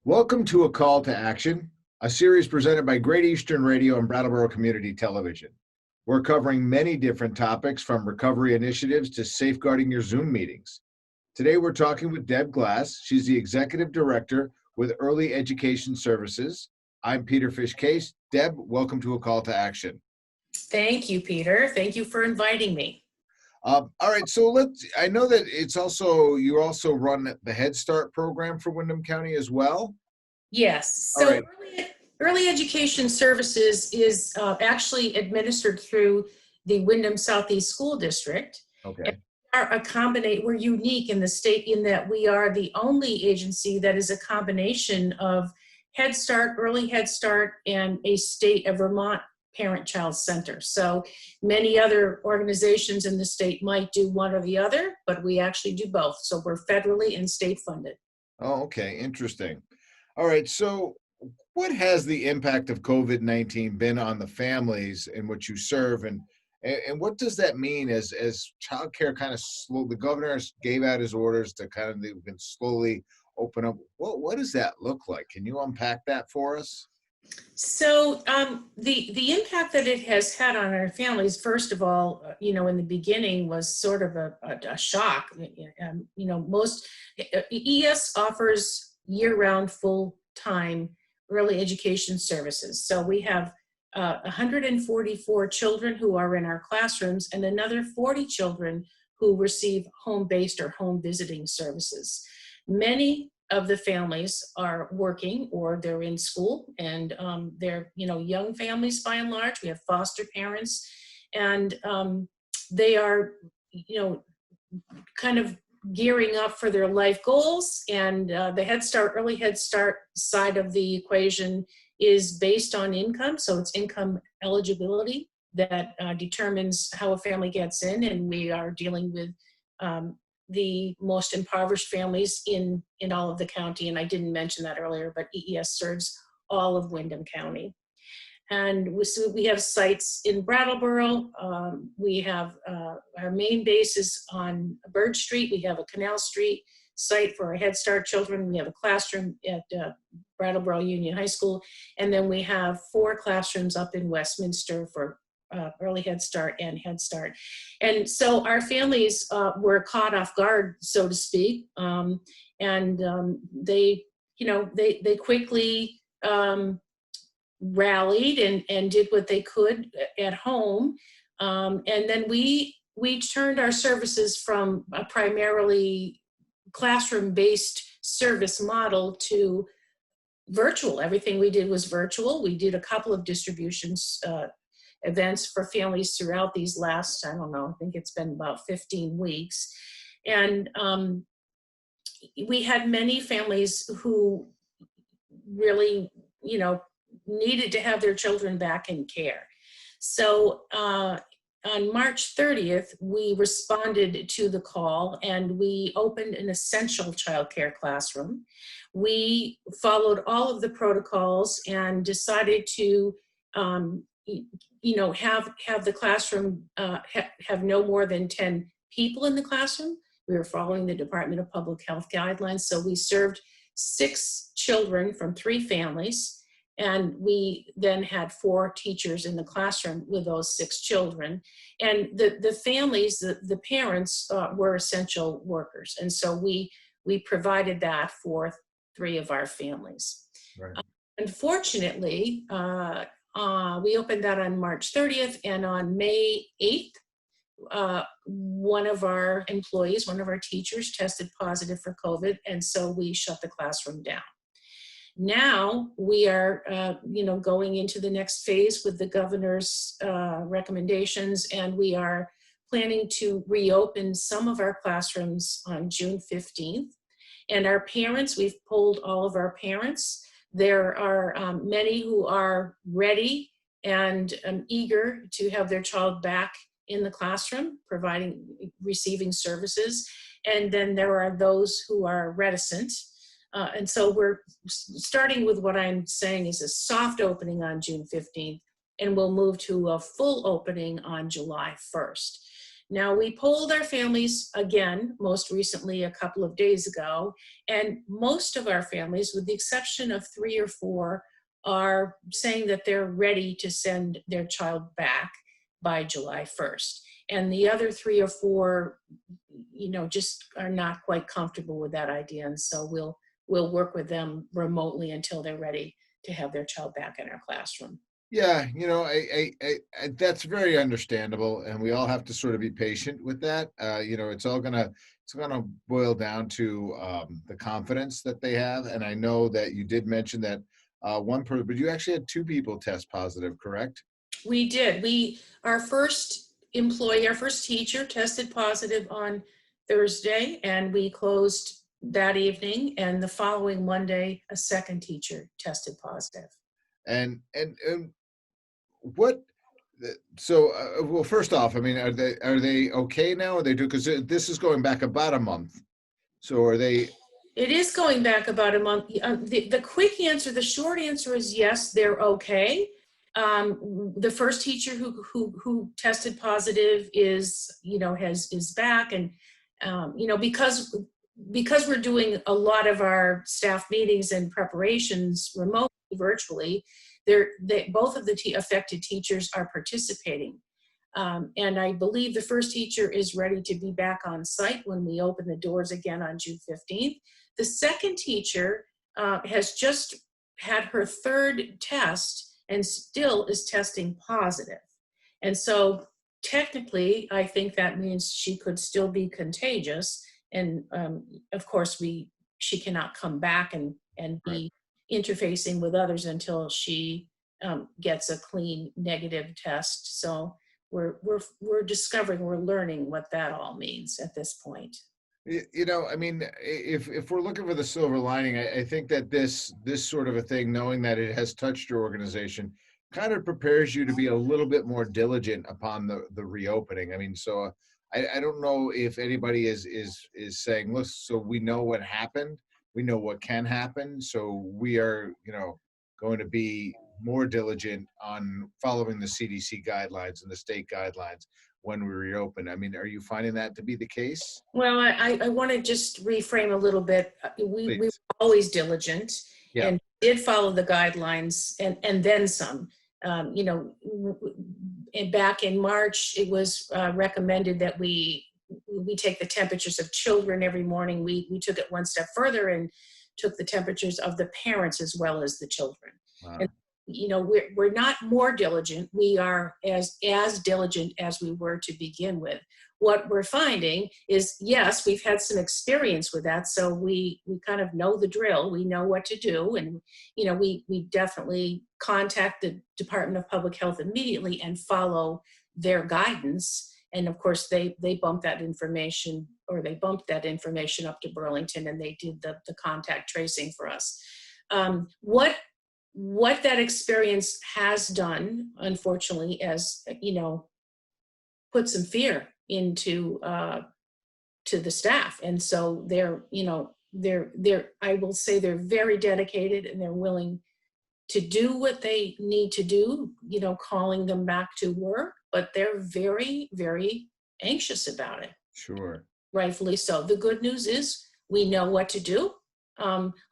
Welcome to A Call to Action, a series presented by Great Eastern Radio and Brattleboro Community Television. We're covering many different topics from recovery initiatives to safeguarding your Zoom meetings. Today we're talking with Deb Gass. She's the Executive Director with Early Education Services. I'm Peter Fish-Case. Deb, welcome to A Call to Action. Thank you, Peter. Thank you for inviting me. All right, so I know that you also run the Head Start program for Windham County as well? Yes, All so right. Early Education Services is actually administered through the Windham Southeast School District. Okay. We're unique in the state in that we are the only agency that is a combination of Head Start, Early Head Start, and a Vermont Parent-Child Center. So many other organizations in the state might do one or the other, but we actually do both. So we're federally and state funded. Oh, okay. Interesting. All right. So what has the impact of COVID-19 been on the families in which you serve? And what does that mean as childcare kind of the governor gave out his orders to kind of been slowly open up? What does that look like? Can you unpack that for us? So the impact that it has had on our families, first of all, in the beginning was sort of a shock. Most ES offers year-round, full-time early education services. So we have 144 children who are in our classrooms and another 40 children who receive home-based or home visiting services. Many of the families are working or they're in school, and they're young families by and large. We have foster parents, and they are kind of gearing up for their life goals. And the Early Head Start side of the equation is based on income, so it's income eligibility that determines how a family gets in, and we are dealing with the most impoverished families in all of the county. And I didn't mention that earlier, but EES serves all of Windham County. And we have sites in Brattleboro. We have our main base is on Bird Street. We have a Canal Street site for our Head Start children. We have a classroom at Brattleboro Union High School. And then we have 4 classrooms up in Westminster for Early Head Start and Head Start. And so our families were caught off guard, so to speak. They quickly rallied and did what they could at home. And then we turned our services from a primarily classroom-based service model to virtual. Everything we did was virtual. We did a couple of distributions events for families throughout these last, I think it's been about 15 weeks. And we had many families who really, needed to have their children back in care. So on March 30th, we responded to the call and we opened an essential childcare classroom. We followed all of the protocols and decided to have the classroom have no more than 10 people in the classroom. We were following the Department of Public Health guidelines. So we served 6 children from 3 families. And we then had 4 teachers in the classroom with those 6 children. And the families, the parents were essential workers. And so we provided that for 3 of our families. Right. Unfortunately, we opened that on March 30th, and on May 8th, one of our employees, one of our teachers tested positive for COVID, and so we shut the classroom down. Now we are, going into the next phase with the governor's recommendations, and we are planning to reopen some of our classrooms on June 15th. And our parents, we've polled all of our parents. There are many who are ready and eager to have their child back in the classroom, receiving services. And then there are those who are reticent. And so we're starting with what I'm saying is a soft opening on June 15th, and we'll move to a full opening on July 1st. Now, we polled our families again, most recently a couple of days ago, and most of our families, with the exception of 3 or 4, are saying that they're ready to send their child back by July 1st. And the other 3 or 4, just are not quite comfortable with that idea. And so we'll work with them remotely until they're ready to have their child back in our classroom. Yeah, I that's very understandable, and we all have to sort of be patient with that. It's gonna boil down to the confidence that they have. And I know that you did mention that one person, but you actually had 2 people test positive, correct? We did. Our first employee, our first teacher tested positive on Thursday, and we closed that evening. And the following Monday, a second teacher tested positive. And what? So, well, first off, I mean, are they okay now? Are they do because this is going back about a month? So are they? It is going back about a month. The quick answer, the short answer is yes, they're okay. The first teacher who tested positive is back, and because we're doing a lot of our staff meetings and preparations remotely, virtually, both of the affected teachers are participating. And I believe the first teacher is ready to be back on site when we open the doors again on June 15th. The second teacher has just had her 3rd test and still is testing positive. And so technically, I think that means she could still be contagious. And of course, she cannot come back and be interfacing with others until she gets a clean negative test. So we're discovering, we're learning what that all means at this point. I mean, if we're looking for the silver lining, I think that this sort of a thing, knowing that it has touched your organization, kind of prepares you to be a little bit more diligent upon the reopening. I mean, so I don't know if anybody is saying, look, so we know what happened, we know what can happen, so we are, going to be more diligent on following the CDC guidelines and the state guidelines when we reopen. I mean, are you finding that to be the case? Well, I want to just reframe a little bit. We were always diligent, Yeah. and did follow the guidelines and then some. Back in March, it was recommended that we take the temperatures of children every morning. We took it one step further and took the temperatures of the parents as well as the children. Wow. And we're not more diligent. We are as diligent as we were to begin with. What we're finding is, yes, we've had some experience with that, so we kind of know the drill. We know what to do, and we definitely contact the Department of Public Health immediately and follow their guidance. And of course, they bumped that information up to Burlington, and they did the contact tracing for us. What that experience has done, unfortunately, as put some fear into to the staff. And so they're I will say they're very dedicated, and they're willing to do what they need to do, calling them back to work, but they're very, very anxious about it. Sure. Rightfully so. The good news is we know what to do.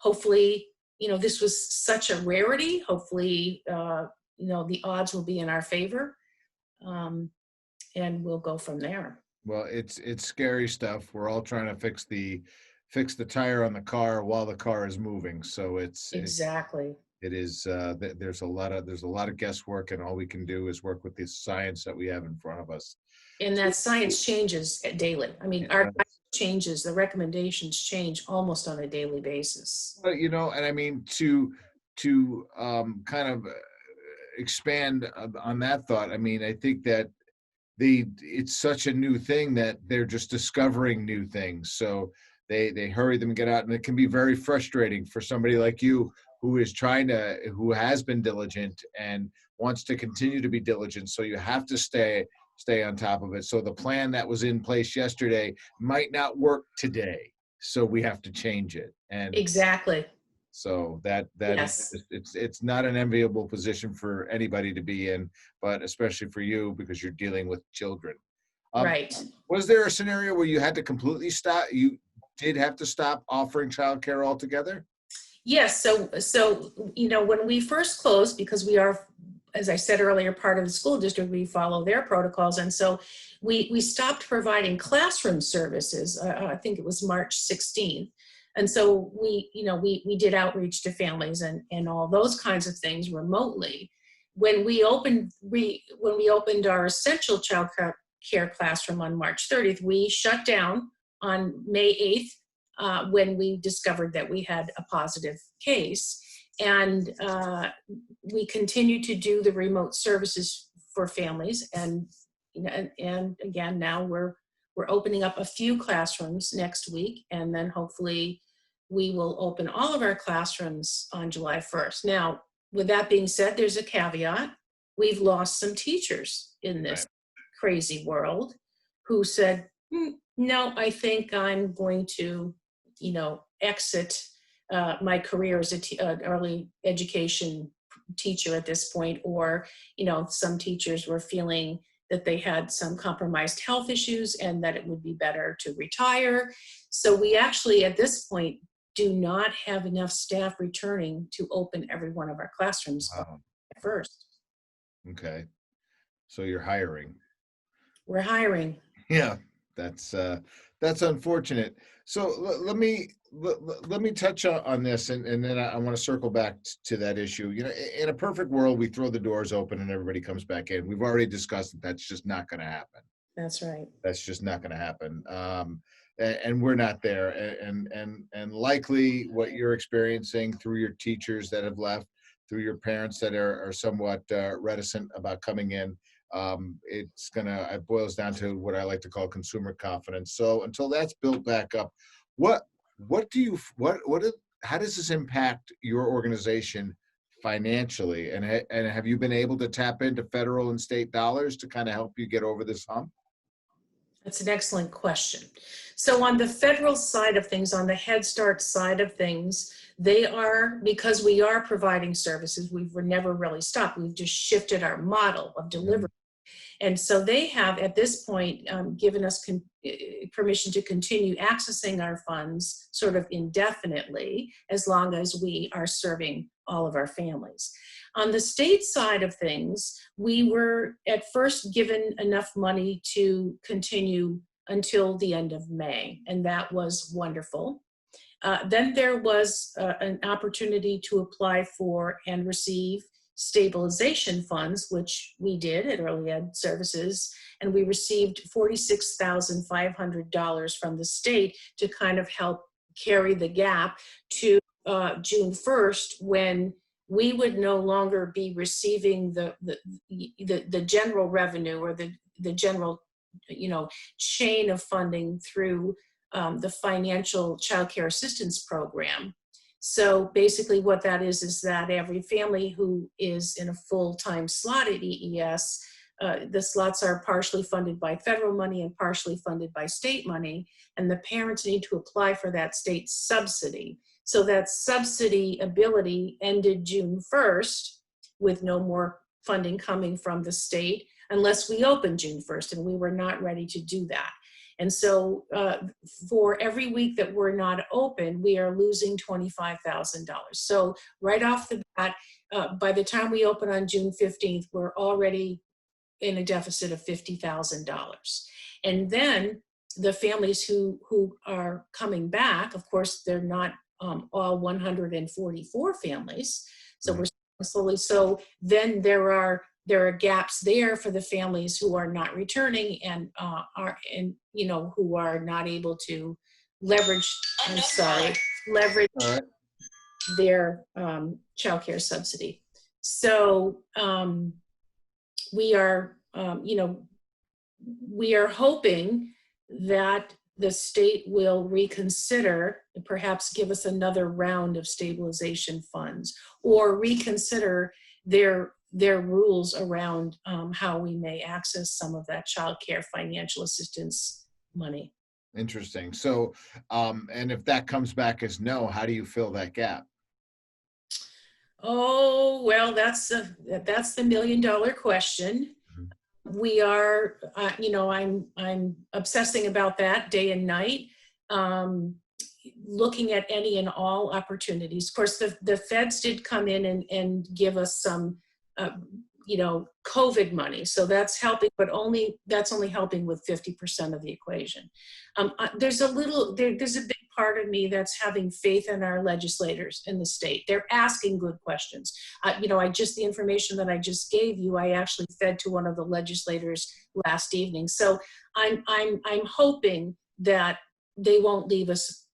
Hopefully, this was such a rarity. Hopefully, the odds will be in our favor. And we'll go from there. Well, it's scary stuff. We're all trying to fix the tire on the car while the car is moving. So exactly. It is. There's a lot of guesswork, and all we can do is work with the science that we have in front of us. And that science changes daily. I mean, our guidance changes. The recommendations change almost on a daily basis. But and I mean to kind of expand on that thought. I mean, I think that it's such a new thing that they're just discovering new things. So they hurry them get out, and it can be very frustrating for somebody like you who has been diligent and wants to continue to be diligent. So you have to stay on top of it. So the plan that was in place yesterday might not work today. So we have to change it. And exactly. So that yes. It's not an enviable position for anybody to be in, but especially for you because you're dealing with children. Um, Right. was there a scenario where you had to completely stop? You did have to stop offering childcare altogether? Yes, so when we first closed, because we are, as I said earlier, part of the school district, we follow their protocols, and so we stopped providing classroom services. I think it was March 16th, and so we did outreach to families and all those kinds of things remotely. When we opened our essential child care classroom on March 30th, we shut down on May 8th when we discovered that we had a positive case. And we continue to do the remote services for families. And again, now we're opening up a few classrooms next week. And then hopefully we will open all of our classrooms on July 1st. Now, with that being said, there's a caveat. We've lost some teachers in this crazy world who said, no, I think I'm going to exit my career as an early education teacher at this point, or, some teachers were feeling that they had some compromised health issues and that it would be better to retire. So we actually, at this point, do not have enough staff returning to open every one of our classrooms first. Okay. So you're hiring. We're hiring. Yeah, that's unfortunate. So let me touch on this, and then I want to circle back to that issue. In a perfect world, we throw the doors open and everybody comes back in. We've already discussed that that's just not going to happen. That's right. That's just not going to happen. And we're not there. And likely what you're experiencing through your teachers that have left, through your parents that are somewhat reticent about coming in, it boils down to what I like to call consumer confidence. So until that's built back up, how does this impact your organization financially? And have you been able to tap into federal and state dollars to kind of help you get over this hump? That's an excellent question. So on the federal side of things, on the Head Start side of things, because we are providing services, we've never really stopped. We've just shifted our model of delivery. And so they have, at this point, given us permission to continue accessing our funds sort of indefinitely, as long as we are serving all of our families. On the state side of things, we were at first given enough money to continue until the end of May, and that was wonderful. Then there was an opportunity to apply for and receive stabilization funds, which we did at Early Ed Services, and we received $46,500 from the state to kind of help carry the gap to June 1st, when we would no longer be receiving the general revenue or the general chain of funding through the financial child care assistance program. So basically what that is that every family who is in a full-time slot at EES, the slots are partially funded by federal money and partially funded by state money, and the parents need to apply for that state subsidy. So that subsidy ability ended June 1st with no more funding coming from the state unless we opened June 1st, and we were not ready to do that. And so for every week that we're not open, we are losing $25,000. So right off the bat, by the time we open on June 15th, we're already in a deficit of $50,000. And then the families who are coming back, of course, they're not all 144 families. So we're slowly, so then there are gaps there for the families who are not returning and who are not able to leverage their child care subsidy. So we are hoping that the state will reconsider and perhaps give us another round of stabilization funds, or reconsider their rules around how we may access some of that child care financial assistance money. Interesting. So, and if that comes back as no, how do you fill that gap? Oh, well, that's the $1 million question. We are, I'm obsessing about that day and night, um, looking at any and all opportunities. Of course, the feds did come in and give us some, uh, COVID money. So that's helping, but that's only helping with 50% of the equation. There's a big part of me that's having faith in our legislators in the state. They're asking good questions. The information that I just gave you, I actually fed to one of the legislators last evening. So I'm hoping that they won't leave us,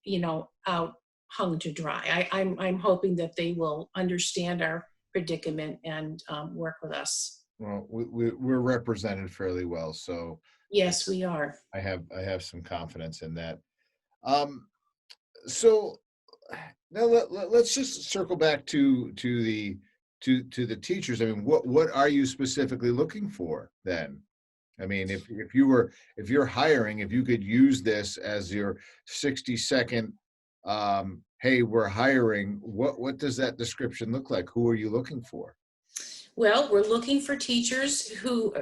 out hung to dry. I'm hoping that they will understand our predicament and work with us. Well, we're represented fairly well, so Yes, we are. I have some confidence in that. Um, so now let's just circle back to the teachers. I mean, what are you specifically looking for then? I mean, if you're hiring, if you could use this as your 60-second, hey, we're hiring, what does that description look like? Who are you looking for? Well, we're looking for teachers who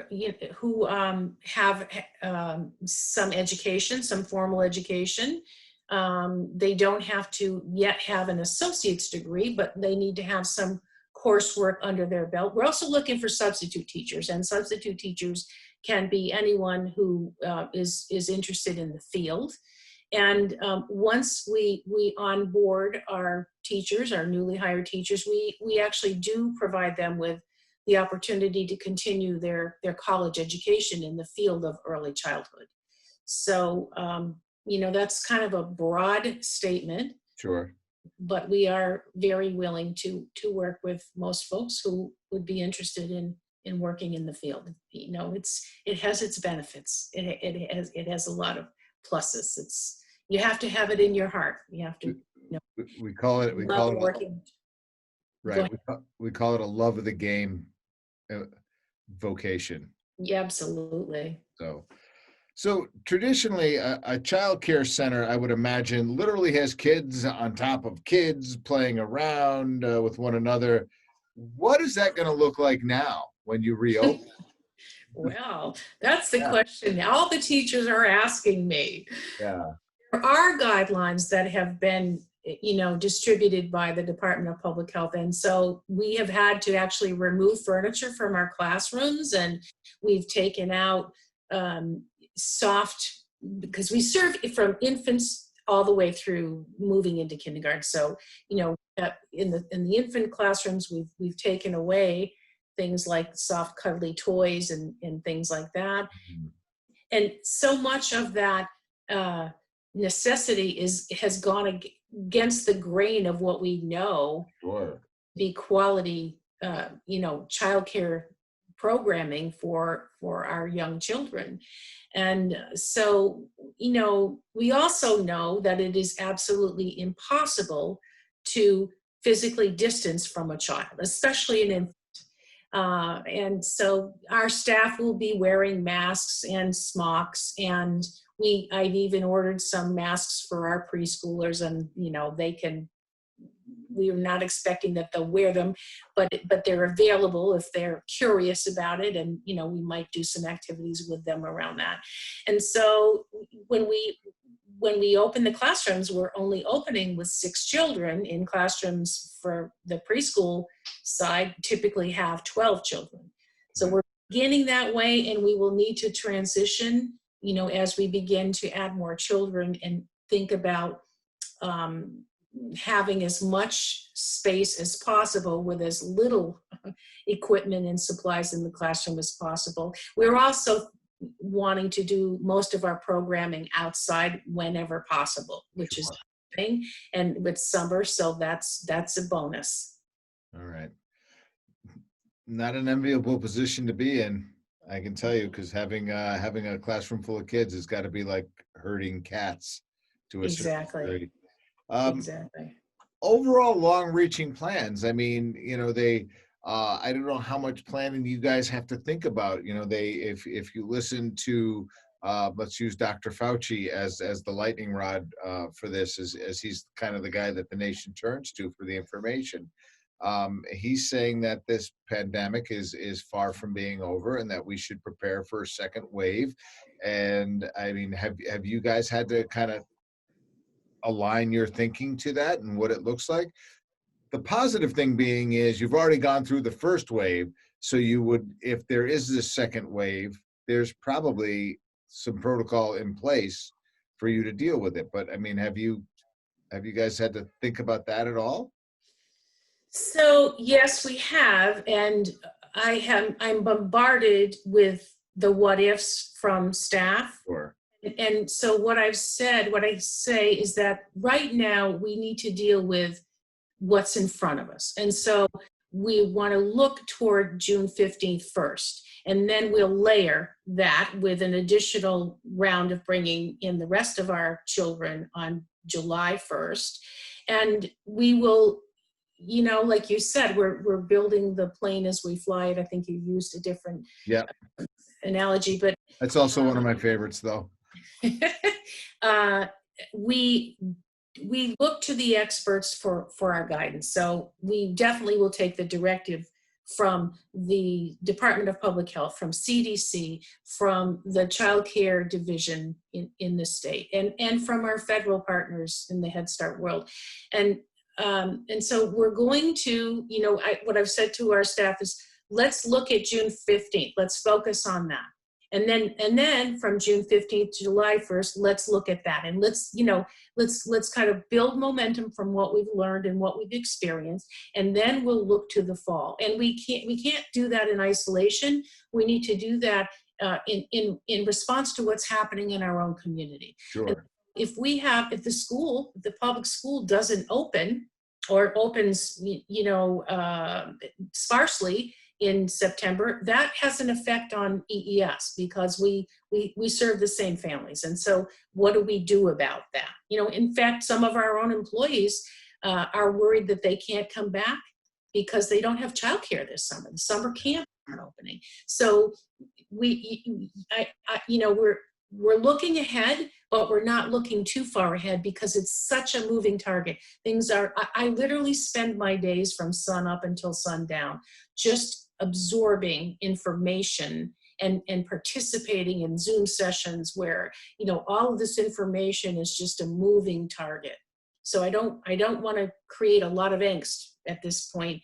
have some education, some formal education. They don't have to yet have an associate's degree, but they need to have some coursework under their belt. We're also looking for substitute teachers, and substitute teachers can be anyone who is interested in the field. And once we onboard our teachers, our newly hired teachers, we actually do provide them with the opportunity to continue their college education in the field of early childhood. So, that's kind of a broad statement, Sure. but we are very willing to work with most folks who would be interested in working in the field. It has its benefits. It has a lot of pluses. You have to have it in your heart. You have to We call it love working. right. We call it a love of the game vocation. Yeah, absolutely. So traditionally, a child care center, I would imagine, literally has kids on top of kids playing around with one another. What is that going to look like now when you reopen? Well, that's the Yeah, question all the teachers are asking me. yeah, There are guidelines that have been, distributed by the Department of Public Health. And so we have had to actually remove furniture from our classrooms, and we've taken out soft, because we serve from infants all the way through moving into kindergarten. So, in the infant classrooms, we've taken away things like soft cuddly toys and things like that. mhm, And so much of that necessity has gone against the grain of what we know sure. be quality, childcare programming for our young children. And so, we also know that it is absolutely impossible to physically distance from a child, especially an infant. And so our staff will be wearing masks and smocks, and I've even ordered some masks for our preschoolers, and we're not expecting that they'll wear them, but they're available if they're curious about it, and we might do some activities with them around that. And so when we open the classrooms, we're only opening with 6 children. In classrooms for the preschool side typically have 12 children. So we're beginning that way, and we will need to transition, as we begin to add more children and think about having as much space as possible with as little equipment and supplies in the classroom as possible. We're also wanting to do most of our programming outside whenever possible, which is thing, and with summer, so that's a bonus. All right. Not an enviable position to be in, I can tell you, because having a classroom full of kids has got to be like herding cats to a certain Exactly. degree. Exactly. Overall long-reaching plans. I mean, I don't know how much planning you guys have to think about. If you listen to let's use Dr. Fauci as the lightning rod for this, as he's kind of the guy that the nation turns to for the information. He's saying that this pandemic is far from being over and that we should prepare for a second wave. And I mean, have you guys had to kind of align your thinking to that and what it looks like? The positive thing being is you've already gone through the first wave, so you would, if there is this second wave, there's probably some protocol in place for you to deal with it. But I mean, have you guys had to think about that at all? So yes, we have, and I'm bombarded with the what ifs from staff. Or And so what I say is that right now we need to deal with what's in front of us. And so we want to look toward June 15th first, and then we'll layer that with an additional round of bringing in the rest of our children on July 1st. And we will, like you said, we're building the plane as we fly it. I think you used a different yeah, analogy, but that's also one of my favorites, though. uh, we look to the experts for our guidance. So we definitely will take the directive from the Department of Public Health, from CDC, from the Child Care Division in the state, and from our federal partners in the Head Start world. And so we're going to, what I've said to our staff is, let's look at June 15th. Let's focus on that. And then from June 15th to July 1st, let's look at that. And let's kind of build momentum from what we've learned and what we've experienced. And then we'll look to the fall. And we can't do that in isolation. We need to do that in response to what's happening in our own community. Sure. And if the public school doesn't open, or opens, sparsely in September, that has an effect on EES because we serve the same families. And so what do we do about that? In fact, some of our own employees are worried that they can't come back because they don't have childcare this summer. The summer camps aren't opening. So we're looking ahead, but we're not looking too far ahead because it's such a moving target. I literally spend my days from sun up until sundown just absorbing information and participating in Zoom sessions where, all of this information is just a moving target. So I don't want to create a lot of angst at this point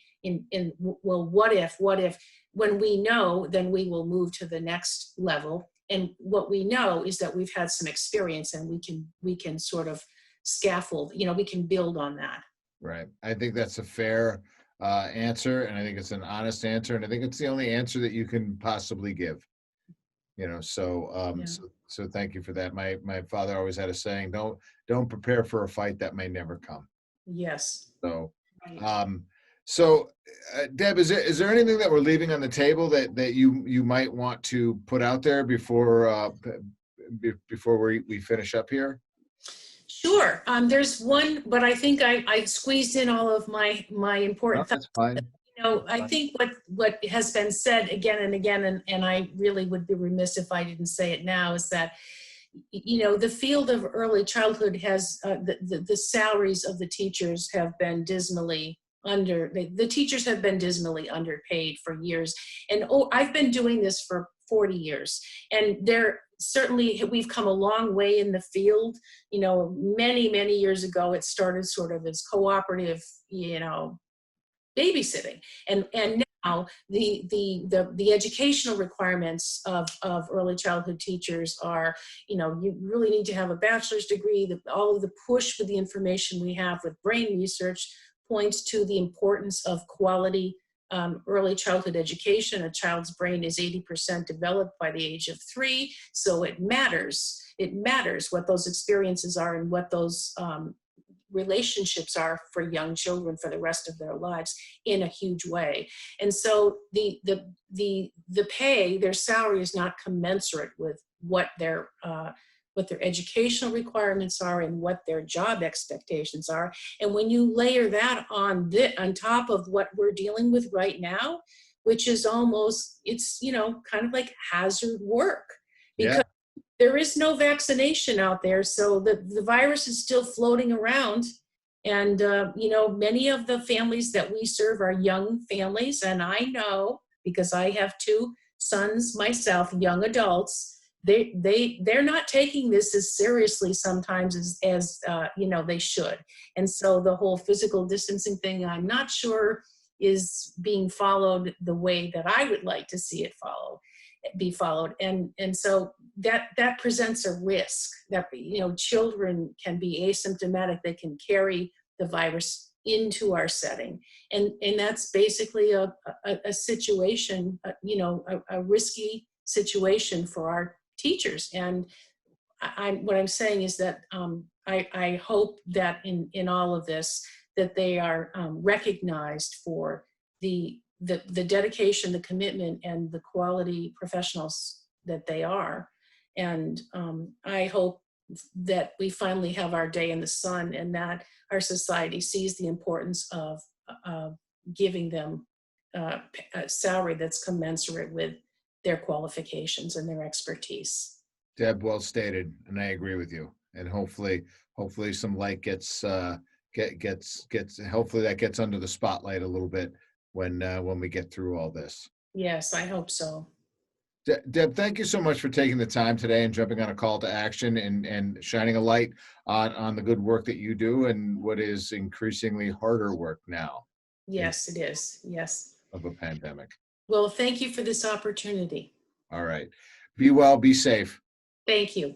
well, what if, when we know, then we will move to the next level. And what we know is that we've had some experience and we can sort of scaffold, we can build on that. Right. I think that's a fair answer, and I think it's an honest answer, and I think it's the only answer that you can possibly give. So thank you for that. My father always had a saying: don't prepare for a fight that may never come. Yes. So, right. Deb, is there anything that we're leaving on the table that you might want to put out there before we finish up here? Sure. There's one, but I think I squeezed in all of my important thoughts. That's fine. I think what has been said again and again, and I really would be remiss if I didn't say it now, is that, the field of early childhood has, the salaries of the teachers have been dismally the teachers have been dismally underpaid for years. And I've been doing this for 40 years. And certainly we've come a long way in the field. Many, many years ago, it started sort of as cooperative, babysitting. And now the educational requirements of early childhood teachers are, you really need to have a bachelor's degree. All of the push with the information we have with brain research points to the importance of quality early childhood education. A child's brain is 80% developed by the age of 3, so it matters. It matters what those experiences are and what those relationships are for young children for the rest of their lives in a huge way. And so the pay, their salary is not commensurate with what their educational requirements are and what their job expectations are. And when you layer that on top of what we're dealing with right now, which is it's kind of like hazard work, because there is no vaccination out there. So the virus is still floating around And, many of the families that we serve are young families. And I know, because I have two sons myself, young adults, they're not taking this as seriously sometimes as they should. And so the whole physical distancing thing, I'm not sure is being followed the way that I would like to see it be followed. And so that presents a risk that, children can be asymptomatic. They can carry the virus into our setting. And that's basically a situation, a risky situation for our teachers. And what I'm saying is that I hope that in all of this, that they are recognized for the dedication, the commitment, and the quality professionals that they are. And I hope that we finally have our day in the sun, and that our society sees the importance of giving them a salary that's commensurate with their qualifications and their expertise. Deb, well stated, and I agree with you. And hopefully some light gets hopefully that gets under the spotlight a little bit when we get through all this. Yes, I hope so. Deb, thank you so much for taking the time today and jumping on a call to action and shining a light on the good work that you do and what is increasingly harder work now. Yes, it is. Yes. Of a pandemic. Well, thank you for this opportunity. All right. Be well, be safe. Thank you.